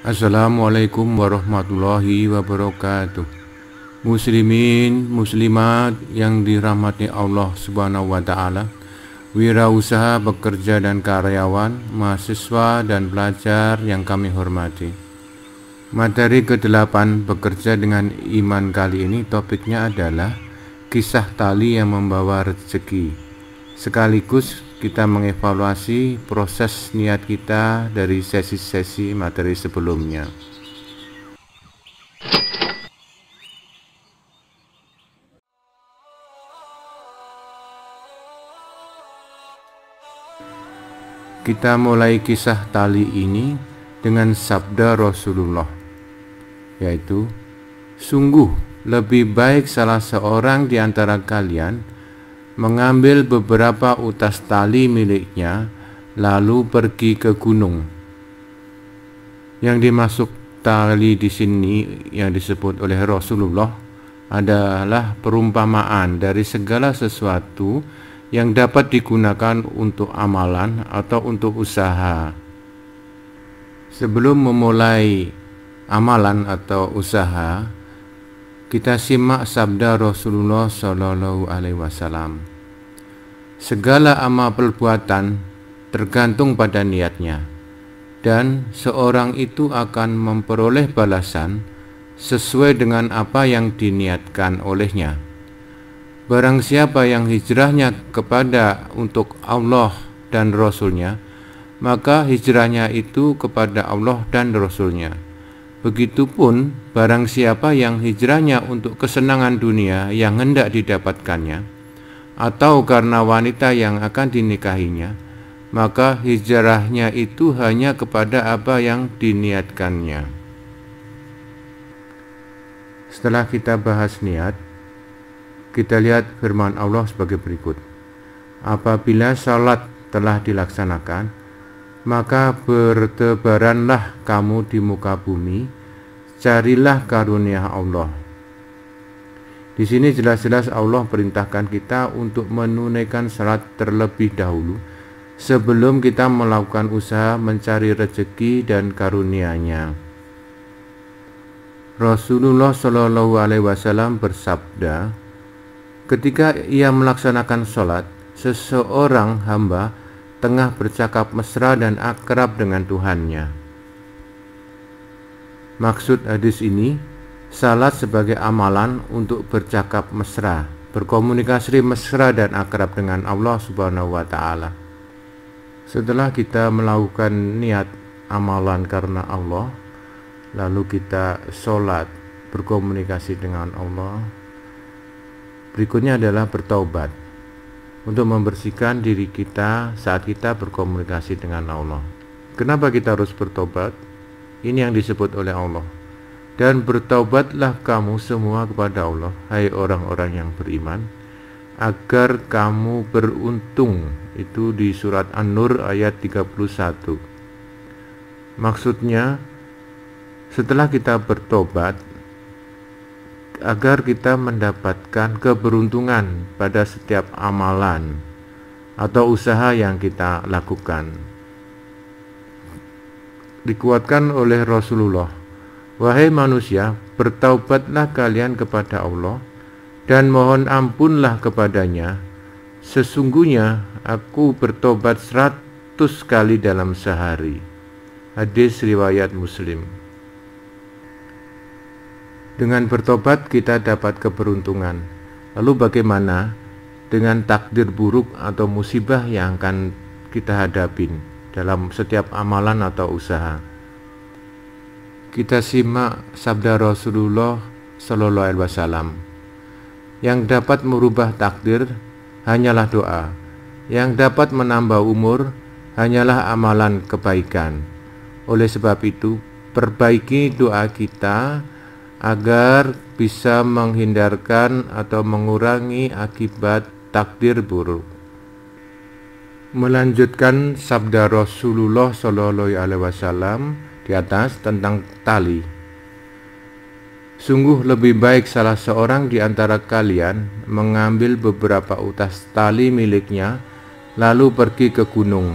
Assalamualaikum warahmatullahi wabarakatuh. Muslimin, muslimat yang dirahmati Allah Subhanahu wa taala, wirausaha, pekerja dan karyawan, mahasiswa dan pelajar yang kami hormati. Materi ke-8 bekerja dengan iman kali ini topiknya adalah kisah tali yang membawa rezeki. Sekaligus kita mengevaluasi proses niat kita dari sesi-sesi materi sebelumnya. Kita mulai kisah tali ini dengan sabda Rasulullah, yaitu, "Sungguh lebih baik salah seorang di antara kalian mengambil beberapa utas tali miliknya lalu pergi ke gunung." Yang dimaksud tali di sini yang disebut oleh Rasulullah adalah perumpamaan dari segala sesuatu yang dapat digunakan untuk amalan atau untuk usaha. Sebelum memulai amalan atau usaha, kita simak sabda Rasulullah Shallallahu Alaihi Wasallam. Segala amal perbuatan tergantung pada niatnya, dan seorang itu akan memperoleh balasan sesuai dengan apa yang diniatkan olehnya. Barang siapa yang hijrahnya kepada untuk Allah dan Rasulnya, maka hijrahnya itu kepada Allah dan Rasulnya. Begitupun barang siapa yang hijrahnya untuk kesenangan dunia yang hendak didapatkannya, atau karena wanita yang akan dinikahinya, maka hijrahnya itu hanya kepada apa yang diniatkannya. Setelah kita bahas niat, kita lihat firman Allah sebagai berikut. Apabila salat telah dilaksanakan, maka bertebaranlah kamu di muka bumi, carilah karunia Allah. Di sini jelas-jelas Allah perintahkan kita untuk menunaikan salat terlebih dahulu sebelum kita melakukan usaha mencari rezeki dan karunia-Nya. Rasulullah Shallallahu Alaihi Wasallam bersabda, ketika ia melaksanakan salat, seseorang hamba tengah bercakap mesra dan akrab dengan Tuhannya. Maksud hadis ini, salat sebagai amalan untuk bercakap mesra, berkomunikasi mesra dan akrab dengan Allah Subhanahu wa taala. Setelah kita melakukan niat amalan karena Allah, lalu kita salat berkomunikasi dengan Allah, berikutnya adalah bertaubat untuk membersihkan diri kita saat kita berkomunikasi dengan Allah. Kenapa kita harus bertobat? Ini yang disebut oleh Allah. Dan bertaubatlah kamu semua kepada Allah, hai orang-orang yang beriman, agar kamu beruntung. Itu di surat An-Nur ayat 31. Maksudnya, setelah kita bertobat, agar kita mendapatkan keberuntungan pada setiap amalan atau usaha yang kita lakukan. Dikuatkan oleh Rasulullah, wahai manusia, bertaubatlah kalian kepada Allah dan mohon ampunlah kepadanya. Sesungguhnya aku bertobat 100 kali dalam sehari. Hadis riwayat Muslim. Dengan bertobat kita dapat keberuntungan. Lalu bagaimana dengan takdir buruk atau musibah yang akan kita hadapin dalam setiap amalan atau usaha? Kita simak sabda Rasulullah Sallallahu Alaihi Wasallam. Yang dapat merubah takdir hanyalah doa. Yang dapat menambah umur hanyalah amalan kebaikan. Oleh sebab itu, perbaiki doa kita agar bisa menghindarkan atau mengurangi akibat takdir buruk. Melanjutkan sabda Rasulullah Shallallahu Alaihi Wasallam di atas tentang tali. Sungguh lebih baik salah seorang di antara kalian mengambil beberapa utas tali miliknya lalu pergi ke gunung.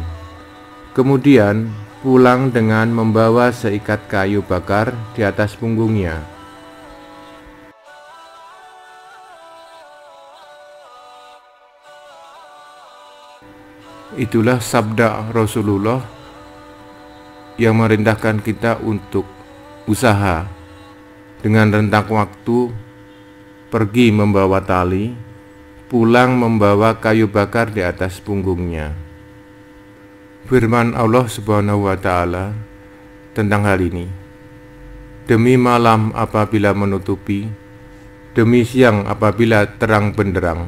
Kemudian pulang dengan membawa seikat kayu bakar di atas punggungnya. Itulah sabda Rasulullah yang merintahkan kita untuk usaha dengan rentang waktu pergi membawa tali, pulang membawa kayu bakar di atas punggungnya. Firman Allah Subhanahu wa Ta'ala tentang hal ini, demi malam apabila menutupi, demi siang apabila terang benderang,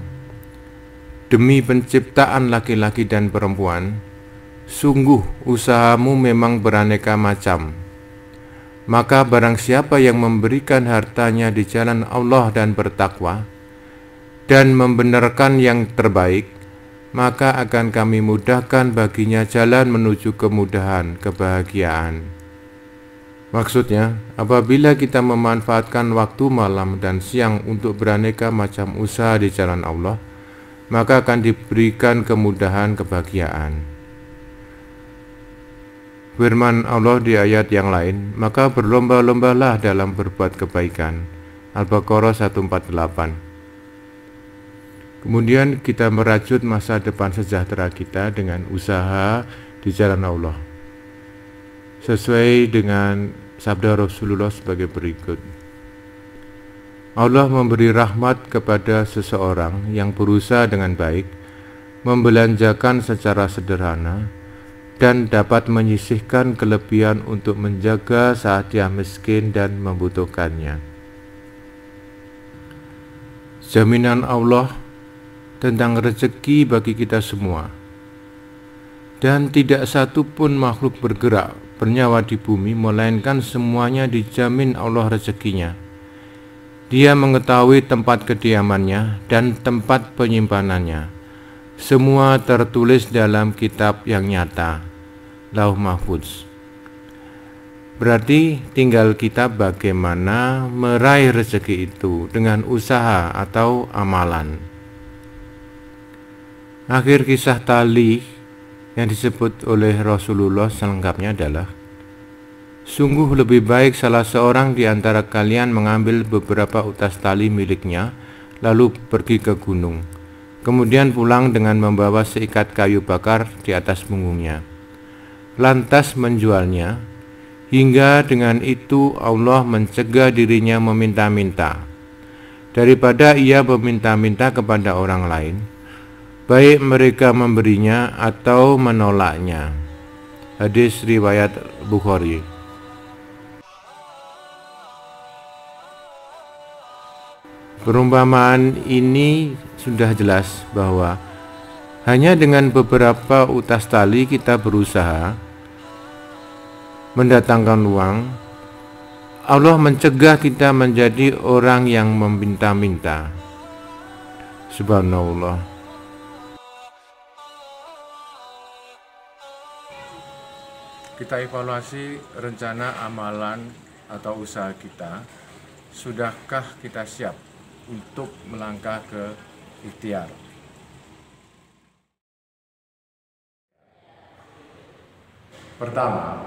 demi penciptaan laki-laki dan perempuan, sungguh usahamu memang beraneka macam. Maka barang siapa yang memberikan hartanya di jalan Allah dan bertakwa, dan membenarkan yang terbaik, maka akan kami mudahkan baginya jalan menuju kemudahan, kebahagiaan. Maksudnya, apabila kita memanfaatkan waktu malam dan siang untuk beraneka macam usaha di jalan Allah, maka akan diberikan kemudahan, kebahagiaan. Firman Allah di ayat yang lain, maka berlomba-lombalah dalam berbuat kebaikan. Al-Baqarah 148. Kemudian kita merajut masa depan sejahtera kita dengan usaha di jalan Allah, sesuai dengan sabda Rasulullah sebagai berikut. Allah memberi rahmat kepada seseorang yang berusaha dengan baik, membelanjakan secara sederhana, dan dapat menyisihkan kelebihan untuk menjaga saat dia miskin dan membutuhkannya. Jaminan Allah tentang rezeki bagi kita semua, dan tidak satu pun makhluk bergerak bernyawa di bumi melainkan semuanya dijamin Allah rezekinya. Dia mengetahui tempat kediamannya dan tempat penyimpanannya. Semua tertulis dalam kitab yang nyata, Lauh Mahfuz. Berarti tinggal kita bagaimana meraih rezeki itu dengan usaha atau amalan. Akhir kisah tali yang disebut oleh Rasulullah selengkapnya adalah, sungguh lebih baik salah seorang di antara kalian mengambil beberapa utas tali miliknya, lalu pergi ke gunung, kemudian pulang dengan membawa seikat kayu bakar di atas punggungnya, lantas menjualnya, hingga dengan itu Allah mencegah dirinya meminta-minta, daripada ia meminta-minta kepada orang lain, baik mereka memberinya atau menolaknya. Hadis riwayat Bukhari. Perumpamaan ini sudah jelas bahwa hanya dengan beberapa utas tali kita berusaha mendatangkan uang, Allah mencegah kita menjadi orang yang meminta-minta. Subhanallah. Kita evaluasi rencana amalan atau usaha kita. Sudahkah kita siap untuk melangkah ke ikhtiar? Pertama,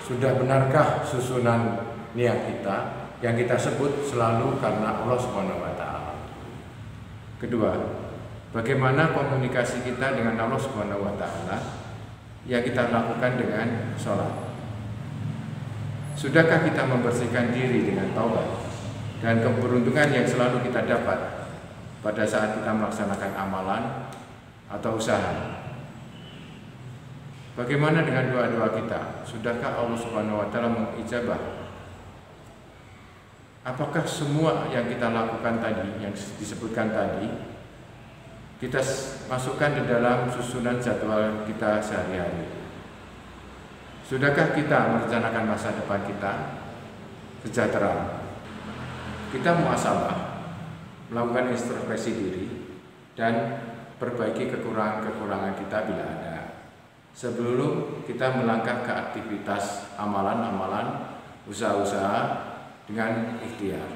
sudah benarkah susunan niat kita yang kita sebut selalu karena Allah Subhanahu wa Ta'ala? Kedua, bagaimana komunikasi kita dengan Allah Subhanahu wa Ta'ala yang kita lakukan dengan sholat? Sudahkah kita membersihkan diri dengan taubat dan keberuntungan yang selalu kita dapat pada saat kita melaksanakan amalan atau usaha? Bagaimana dengan doa-doa kita? Sudahkah Allah Subhanahu wa Ta'ala mengijabah? Apakah semua yang kita lakukan tadi, yang disebutkan tadi, kita masukkan di dalam susunan jadwal kita sehari-hari? Sudahkah kita merencanakan masa depan kita sejahtera? Kita muhasabah, melakukan introspeksi diri, dan perbaiki kekurangan-kekurangan kita bila ada, sebelum kita melangkah ke aktivitas amalan-amalan, usaha-usaha dengan ikhtiar.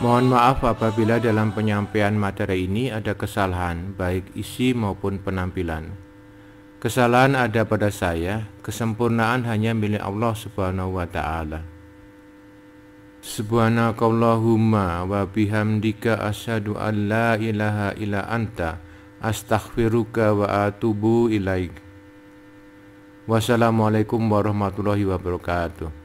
Mohon maaf apabila dalam penyampaian materi ini ada kesalahan, baik isi maupun penampilan. Kesalahan ada pada saya, kesempurnaan hanya milik Allah Subhanahu wa Ta'ala. Subhanakallahumma wa bihamdika asyhadu an la ilaha illa anta astaghfiruka wa atubu ilaik. Wassalamualaikum warahmatullahi wabarakatuh.